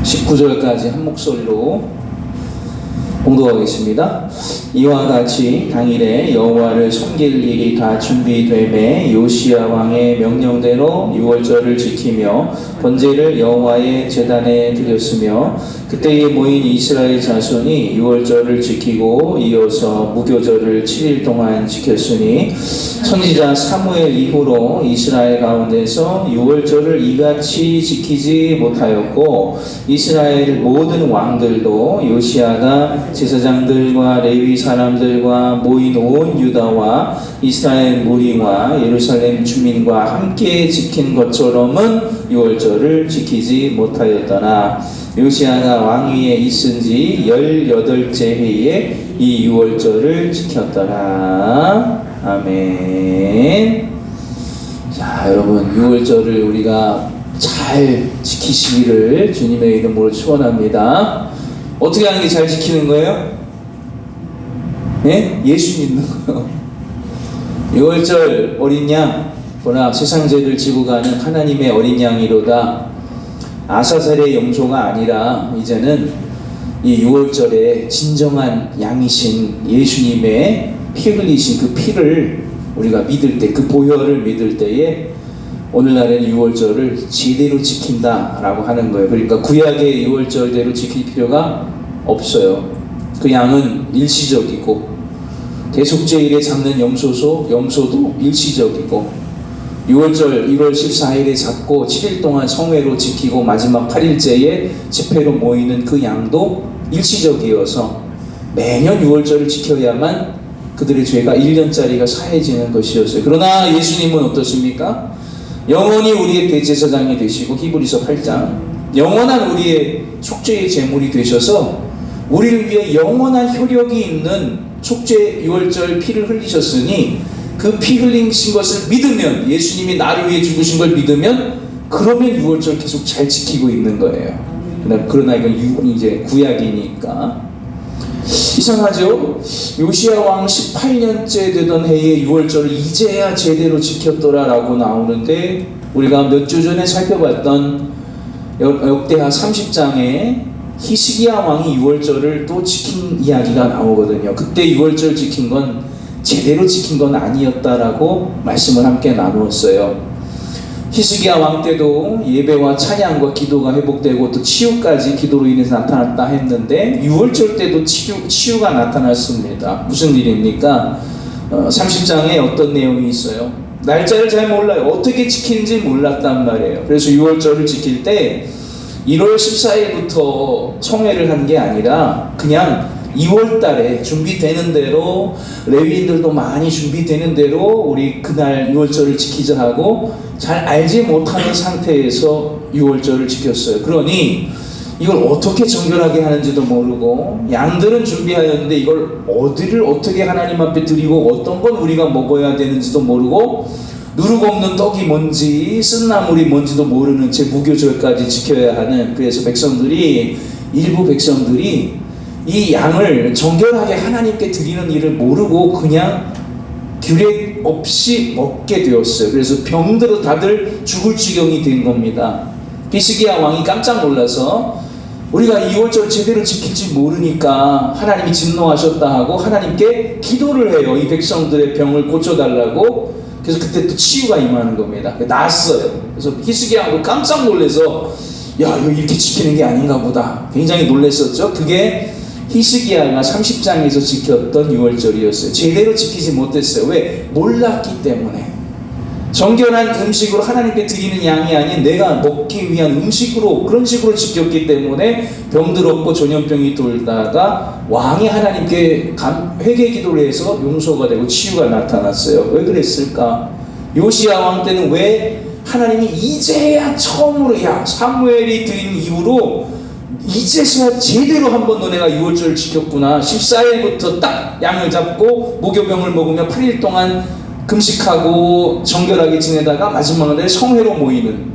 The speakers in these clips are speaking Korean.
19절까지 한 목소리로 봉독하겠습니다. 이와 같이 당일에 여호와를 섬길 일이 다 준비되매 요시야 왕의 명령대로 유월절을 지키며 번제를 여호와의 제단에 드렸으며 그때에 모인 이스라엘 자손이 유월절을 지키고 이어서 무교절을 7일 동안 지켰으니 선지자 사무엘 이후로 이스라엘 가운데서 유월절을 이같이 지키지 못하였고 이스라엘 모든 왕들도 요시야가 제사장들과 레위 사람들과 모인 온 유다와 이스라엘 무리와 예루살렘 주민과 함께 지킨 것처럼은 유월절을 지키지 못하였더라. 요시야가 왕위에 있은 지 18째 해에 이 유월절을 지켰더라. 아멘. 자, 여러분, 유월절을 우리가 잘 지키시기를 주님의 이름으로 축원합니다. 어떻게 하는 게 잘 지키는 거예요? 네? 예수 믿는 거예요. 유월절 어린 양, 보라 세상 죄를 지고 가는 하나님의 어린 양이로다. 아사셀의 염소가 아니라 이제는 이 유월절에 진정한 양이신 예수님의 피 흘리신 그 피를 우리가 믿을 때, 그 보혈을 믿을 때에 오늘날에는 유월절을 제대로 지킨다라고 하는 거예요. 그러니까 구약의 유월절대로 지킬 필요가 없어요. 그 양은 일시적이고 대속죄일에 잡는 염소도 일시적이고 유월절 1월 14일에 잡고 7일 동안 성회로 지키고 마지막 8일째에 집회로 모이는 그 양도 일시적이어서 매년 유월절을 지켜야만 그들의 죄가 1년짜리가 사해지는 것이었어요. 그러나 예수님은 어떻습니까? 영원히 우리의 대제사장이 되시고 히브리서 8장 영원한 우리의 속죄의 제물이 되셔서 우리를 위해 영원한 효력이 있는 속죄 유월절 피를 흘리셨으니 그 피 흘리신 것을 믿으면 예수님이 나를 위해 죽으신 걸 믿으면 그러면 유월절 계속 잘 지키고 있는 거예요. 그러나 이건 이제 구약이니까 이상하죠? 요시야 왕 18년째 되던 해에 유월절을 이제야 제대로 지켰더라라고 나오는데 우리가 몇 주 전에 살펴봤던 역대하 30장에 히스기야 왕이 유월절을 또 지킨 이야기가 나오거든요. 그때 유월절 지킨 건 제대로 지킨 건 아니었다라고 말씀을 함께 나누었어요. 히스기야 왕 때도 예배와 찬양과 기도가 회복되고 또 치유까지 기도로 인해서 나타났다 했는데 유월절 때도 치유가 나타났습니다. 무슨 일입니까? 30장에 어떤 내용이 있어요? 날짜를 잘 몰라요. 어떻게 지키는지 몰랐단 말이에요. 그래서 유월절을 지킬 때 1월 14일부터 성회를 한 게 아니라 그냥 2월 달에 준비되는 대로 레위인들도 많이 준비되는 대로 우리 그날 유월절을 지키자 하고 잘 알지 못하는 상태에서 유월절을 지켰어요. 그러니 이걸 어떻게 정결하게 하는지도 모르고 양들은 준비하였는데 이걸 어디를 어떻게 하나님 앞에 드리고 어떤 건 우리가 먹어야 되는지도 모르고 누룩 없는 떡이 뭔지 쓴나물이 뭔지도 모르는 채 무교절까지 지켜야 하는 그래서 일부 백성들이 이 양을 정결하게 하나님께 드리는 일을 모르고 그냥 규례 없이 먹게 되었어요. 그래서 병들어 다들 죽을 지경이 된 겁니다. 히스기야 왕이 깜짝 놀라서 우리가 이 유월절 제대로 지킬지 모르니까 하나님이 진노하셨다 하고 하나님께 기도를 해요. 이 백성들의 병을 고쳐달라고. 그래서 그때 또 치유가 임하는 겁니다. 났어요. 그래서 히스기야 왕도 깜짝 놀라서 야, 이거 이렇게 지키는 게 아닌가 보다. 굉장히 놀랐었죠. 그게 히스기야가 30장에서 지켰던 유월절이었어요. 제대로 지키지 못했어요. 왜? 몰랐기 때문에. 정결한 음식으로 하나님께 드리는 양이 아닌 내가 먹기 위한 음식으로 그런 식으로 지켰기 때문에 병들었고 전염병이 돌다가 왕이 하나님께 회개 기도를 해서 용서가 되고 치유가 나타났어요. 왜 그랬을까? 요시야 왕 때는 왜 하나님이 이제야 처음으로 사무엘이 드린 이후로 이제서야 제대로 한번 너네가 유월절을 지켰구나. 14일부터 딱 양을 잡고 무교병을 먹으며 8일 동안 금식하고 정결하게 지내다가 마지막 날 성회로 모이는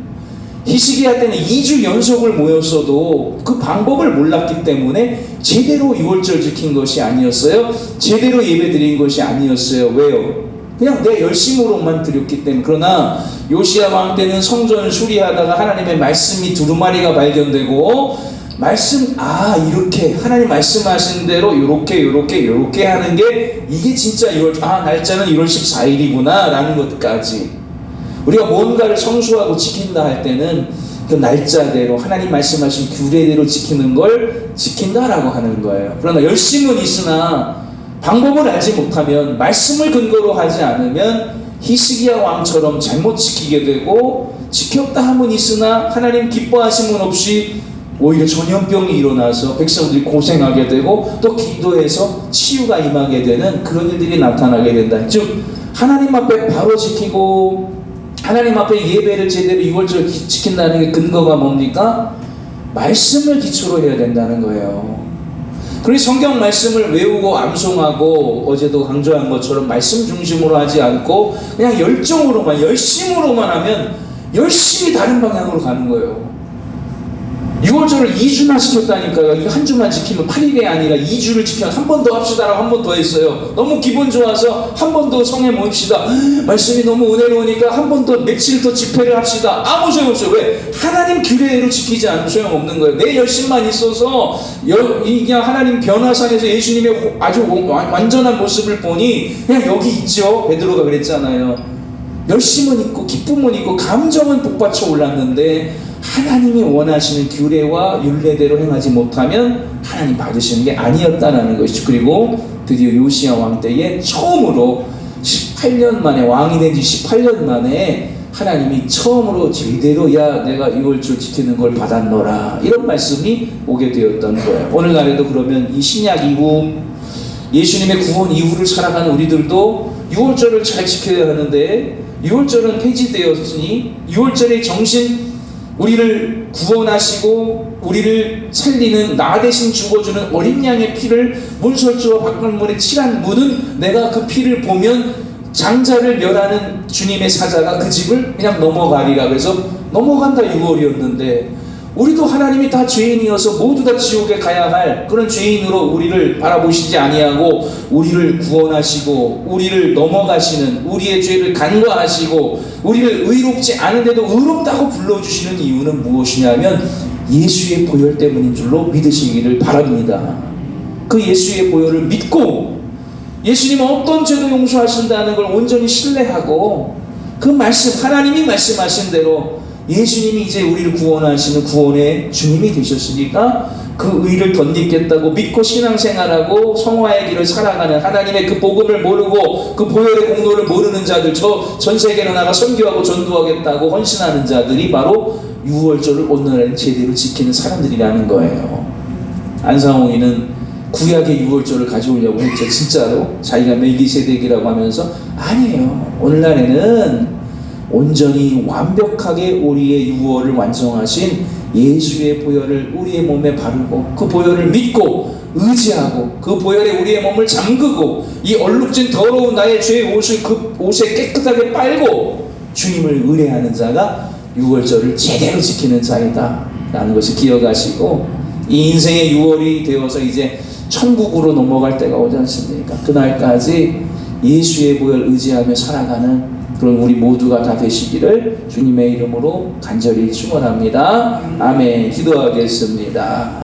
히스기야 때는 2주 연속을 모였어도 그 방법을 몰랐기 때문에 제대로 유월절 지킨 것이 아니었어요. 제대로 예배 드린 것이 아니었어요. 왜요? 그냥 내 열심으로만 드렸기 때문에. 그러나 요시야 왕 때는 성전 수리하다가 하나님의 말씀이 두루마리가 발견되고 말씀, 이렇게 하나님 말씀하신 대로 요렇게 하는 게 이게 진짜 날짜는 1월 14일이구나 라는 것까지 우리가 뭔가를 성수하고 지킨다 할 때는 그 날짜대로 하나님 말씀하신 규례대로 지키는 걸 지킨다라고 하는 거예요. 그러나 열심은 있으나 방법을 알지 못하면 말씀을 근거로 하지 않으면 히스기야 왕처럼 잘못 지키게 되고 지켰다 함은 있으나 하나님 기뻐하심은 없이 오히려 전염병이 일어나서 백성들이 고생하게 되고 또 기도해서 치유가 임하게 되는 그런 일들이 나타나게 된다. 즉 하나님 앞에 바로 지키고 하나님 앞에 예배를 제대로 6월절 지킨다는 게 근거가 뭡니까? 말씀을 기초로 해야 된다는 거예요. 그래서 성경 말씀을 외우고 암송하고 어제도 강조한 것처럼 말씀 중심으로 하지 않고 그냥 열정으로만 열심으로만 하면 열심히 다른 방향으로 가는 거예요. 6월절을 2주나 지켰다니까요. 이거 한 주만 지키면 8일이 아니라 2주를 지켜서 한 번 더 합시다라고 한 번 더 했어요. 너무 기분 좋아서 한 번 더 성에 모입시다. 말씀이 너무 은혜로우니까 한 번 더 며칠 더 집회를 합시다. 아무 소용없어요. 왜? 하나님 규례대로 지키지 않으면 소용없는 거예요. 내 열심만 있어서 그냥 하나님 변화상에서 예수님의 아주 완전한 모습을 보니 그냥 여기 있죠. 베드로가 그랬잖아요. 열심은 있고 기쁨은 있고 감정은 복받쳐 올랐는데 하나님이 원하시는 규례와 율례대로 행하지 못하면 하나님 받으시는 게 아니었다라는 것이죠. 그리고 드디어 요시야 왕 때에 처음으로 18년 만에 왕이 된 지 18년 만에 하나님이 처음으로 제대로 내가 6월절 지키는 걸 받았노라 이런 말씀이 오게 되었던 거예요. 오늘날에도 그러면 이 신약 이후 예수님의 구원 이후를 살아가는 우리들도 6월절을 잘 지켜야 하는데 6월절은 폐지되었으니 6월절의 정신 우리를 구원하시고 우리를 살리는 나 대신 죽어주는 어린 양의 피를 문설주와 박물문에 칠한 문은 내가 그 피를 보면 장자를 멸하는 주님의 사자가 그 집을 그냥 넘어가리라. 그래서 넘어간다 6월이었는데 우리도 하나님이 다 죄인이어서 모두 다 지옥에 가야 할 그런 죄인으로 우리를 바라보시지 아니하고 우리를 구원하시고 우리를 넘어가시는 우리의 죄를 간과하시고 우리를 의롭지 않은데도 의롭다고 불러주시는 이유는 무엇이냐면 예수의 보혈 때문인 줄로 믿으시기를 바랍니다. 그 예수의 보혈을 믿고 예수님은 어떤 죄도 용서하신다는 걸 온전히 신뢰하고 그 말씀 하나님이 말씀하신 대로 예수님이 이제 우리를 구원하시는 구원의 주님이 되셨으니까 그 의를 덧입겠다고 믿고 신앙생활하고 성화의 길을 살아가는 하나님의 그 복음을 모르고 그 보혈의 공로를 모르는 자들 전 세계로 나가 선교하고 전도하겠다고 헌신하는 자들이 바로 6월절을 오늘날 제대로 지키는 사람들이라는 거예요. 안상홍이는 구약의 6월절을 가져오려고 했죠. 진짜로 자기가 멜기세덱이라고 하면서 아니에요. 오늘날에는 온전히 완벽하게 우리의 유월을 완성하신 예수의 보혈을 우리의 몸에 바르고 그 보혈을 믿고 의지하고 그 보혈에 우리의 몸을 잠그고 이 얼룩진 더러운 나의 죄의 옷을 그 옷에 깨끗하게 빨고 주님을 의뢰하는 자가 6월절을 제대로 지키는 자이다 라는 것을 기억하시고 이 인생의 6월이 되어서 이제 천국으로 넘어갈 때가 오지 않습니까? 그날까지 예수의 보혈을 의지하며 살아가는 그런 우리 모두가 다 되시기를 주님의 이름으로 간절히 축원합니다. 아멘. 기도하겠습니다.